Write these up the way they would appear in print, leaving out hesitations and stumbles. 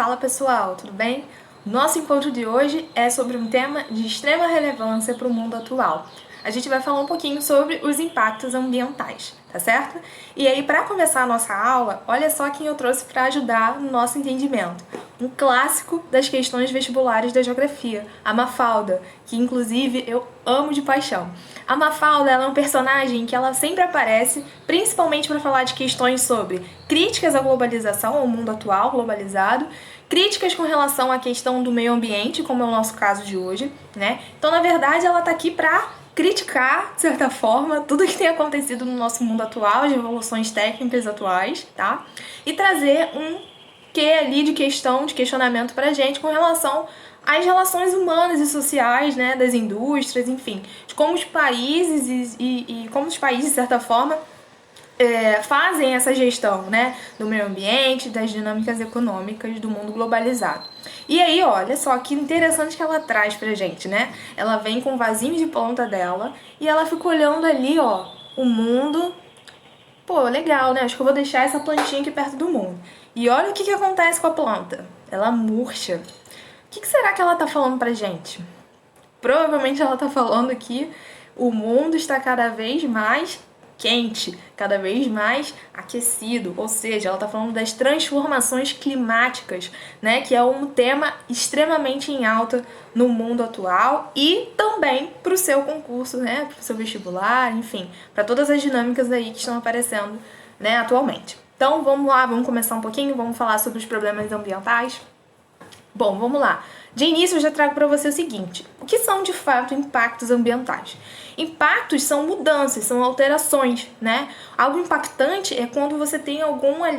Fala pessoal, tudo bem? Nosso encontro de hoje é sobre um tema de extrema relevância para o mundo atual. A gente vai falar um pouquinho sobre os impactos ambientais, tá certo? E aí, para começar a nossa aula, olha só quem eu trouxe para ajudar no nosso entendimento. Um clássico das questões vestibulares da geografia, a Mafalda, que inclusive eu amo de paixão. A Mafalda ela é um personagem que ela sempre aparece, principalmente para falar de questões sobre críticas à globalização, ao mundo atual globalizado, críticas com relação à questão do meio ambiente, como é o nosso caso de hoje, né? Então, na verdade, ela tá aqui para criticar, de certa forma, tudo que tem acontecido no nosso mundo atual, as revoluções técnicas atuais, tá? E trazer um quê ali de questionamento pra gente com relação às relações humanas e sociais, né, das indústrias, enfim, de como os países e como os países, de certa forma, fazem essa gestão, né, do meio ambiente, das dinâmicas econômicas do mundo globalizado. E aí, olha só que interessante que ela traz pra gente, né? Ela vem com o vasinho de planta dela e ela fica olhando ali, ó, o mundo. Pô, legal, né? Acho que eu vou deixar essa plantinha aqui perto do mundo. E olha o que acontece com a planta. Ela murcha. O que será que ela tá falando pra gente? Provavelmente ela tá falando que o mundo está cada vez mais quente, cada vez mais aquecido, ou seja, ela está falando das transformações climáticas, né, que é um tema extremamente em alta no mundo atual e também para o seu concurso, né, para o seu vestibular, enfim, para todas as dinâmicas aí que estão aparecendo, né, atualmente. Então vamos lá, vamos começar um pouquinho, vamos falar sobre os problemas ambientais. Bom, vamos lá. De início, eu já trago para você o seguinte: o que são de fato impactos ambientais? Impactos são mudanças, são alterações, né? Algo impactante é quando você tem alguma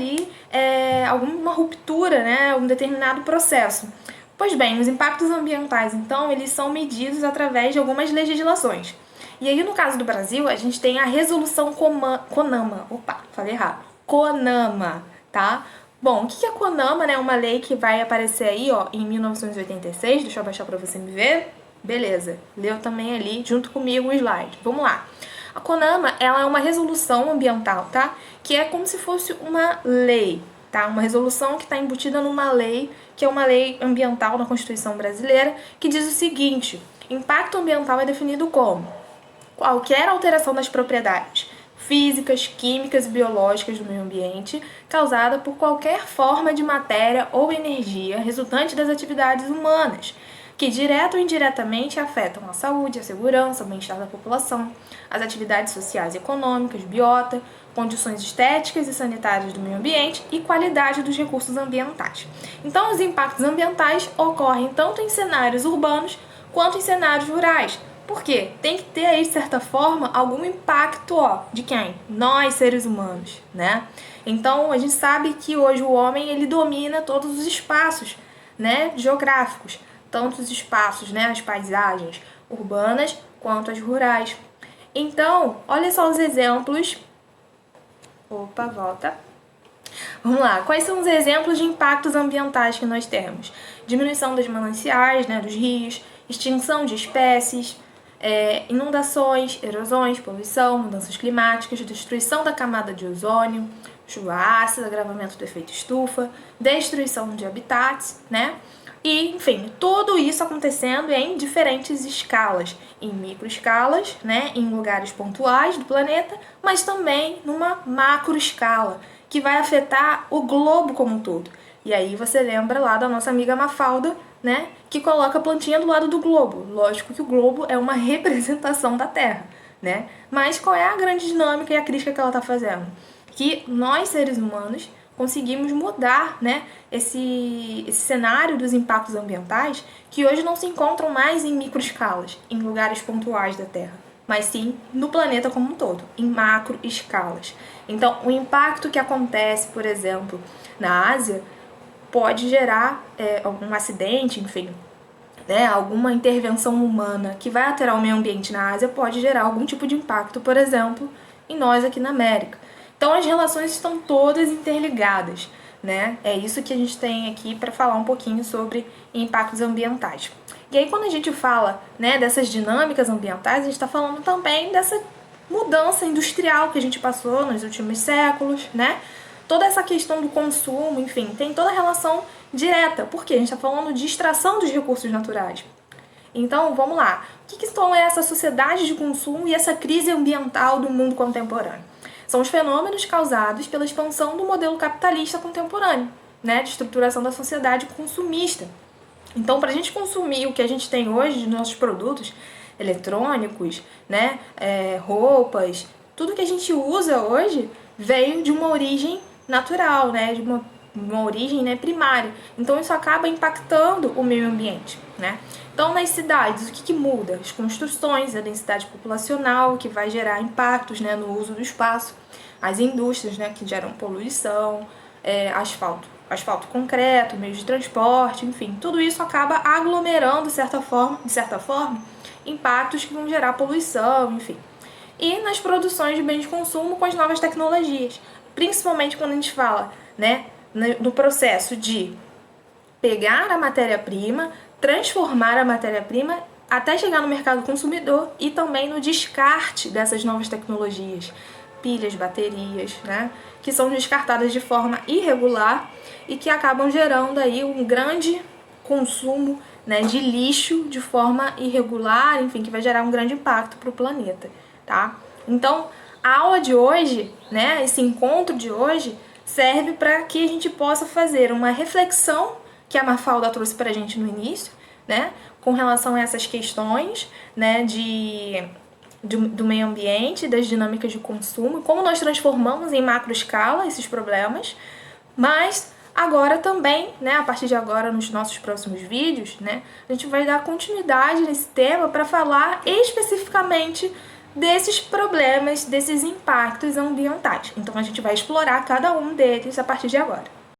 ruptura, né? Um determinado processo. Pois bem, os impactos ambientais, então, eles são medidos através de algumas legislações. E aí, no caso do Brasil, a gente tem a Resolução CONAMA. Opa, falei errado. CONAMA, tá? Bom, o que é a CONAMA, né? Uma lei que vai aparecer aí, ó, em 1986. Deixa eu abaixar para você me ver. Beleza, leu também ali junto comigo o slide. Vamos lá. A CONAMA, ela é uma resolução ambiental, tá? Que é como se fosse uma lei, tá? Uma resolução que está embutida numa lei, que é uma lei ambiental na Constituição brasileira, que diz o seguinte: impacto ambiental é definido como qualquer alteração das propriedades físicas, químicas e biológicas do meio ambiente causada por qualquer forma de matéria ou energia resultante das atividades humanas, que direta ou indiretamente afetam a saúde, a segurança, o bem-estar da população, as atividades sociais e econômicas, biota, condições estéticas e sanitárias do meio ambiente e qualidade dos recursos ambientais. Então, os impactos ambientais ocorrem tanto em cenários urbanos quanto em cenários rurais. Por quê? Tem que ter aí, de certa forma, algum impacto, ó, de quem? Nós, seres humanos, né? Então, a gente sabe que hoje o homem, ele domina todos os espaços, né, geográficos, tanto os espaços, né, as paisagens urbanas quanto as rurais. Então, olha só os exemplos. Opa, volta. Vamos lá, quais são os exemplos de impactos ambientais que nós temos? Diminuição dos mananciais, né, dos rios, extinção de espécies, inundações, erosões, poluição, mudanças climáticas, destruição da camada de ozônio, chuva ácida, agravamento do efeito estufa, destruição de habitats, né? E, enfim, tudo isso acontecendo em diferentes escalas, em microescalas, né, em lugares pontuais do planeta, mas também numa macroescala, que vai afetar o globo como um todo. E aí você lembra lá da nossa amiga Mafalda, né, que coloca a plantinha do lado do globo. Lógico que o globo é uma representação da Terra, né? Mas qual é a grande dinâmica e a crítica que ela está fazendo? Que nós, seres humanos, conseguimos mudar, né, esse cenário dos impactos ambientais que hoje não se encontram mais em microescalas, em lugares pontuais da Terra, mas sim no planeta como um todo, em macroescalas. Então, o impacto que acontece, por exemplo, na Ásia, pode gerar algum acidente, enfim, né, alguma intervenção humana que vai alterar o meio ambiente na Ásia pode gerar algum tipo de impacto, por exemplo, em nós aqui na América. Então, as relações estão todas interligadas, né? É isso que a gente tem aqui para falar um pouquinho sobre impactos ambientais. E aí, quando a gente fala, né, dessas dinâmicas ambientais, a gente está falando também dessa mudança industrial que a gente passou nos últimos séculos, né? toda essa questão do consumo, enfim, tem toda a relação direta, porque a gente está falando de extração dos recursos naturais. Então, vamos lá. O que são essa sociedade de consumo e essa crise ambiental do mundo contemporâneo? São os fenômenos causados pela expansão do modelo capitalista contemporâneo, né, de estruturação da sociedade consumista. Então, para a gente consumir o que a gente tem hoje de nossos produtos eletrônicos, né, roupas, tudo que a gente usa hoje veio de uma origem natural, né, de uma origem, né, primária. Então, isso acaba impactando o meio ambiente, né? Então, nas cidades, o que muda? As construções, a densidade populacional, que vai gerar impactos, né, no uso do espaço, as indústrias, né, que geram poluição, asfalto concreto, meios de transporte, enfim, tudo isso acaba aglomerando, de certa forma, impactos que vão gerar poluição, enfim. E nas produções de bens de consumo com as novas tecnologias, principalmente quando a gente fala, né, no processo de pegar a matéria-prima, transformar a matéria-prima até chegar no mercado consumidor e também no descarte dessas novas tecnologias, pilhas, baterias, né, que são descartadas de forma irregular e que acabam gerando aí um grande consumo, né, de lixo de forma irregular, enfim, que vai gerar um grande impacto para o planeta, tá? Então, a aula de hoje, né, esse encontro de hoje, serve para que a gente possa fazer uma reflexão que a Mafalda trouxe para a gente no início, né, com relação a essas questões, né, do meio ambiente, das dinâmicas de consumo, como nós transformamos em macro escala esses problemas, mas agora também, né, a partir de agora, nos nossos próximos vídeos, né, a gente vai dar continuidade nesse tema para falar especificamente desses problemas, desses impactos ambientais. Então a gente vai explorar cada um deles a partir de agora.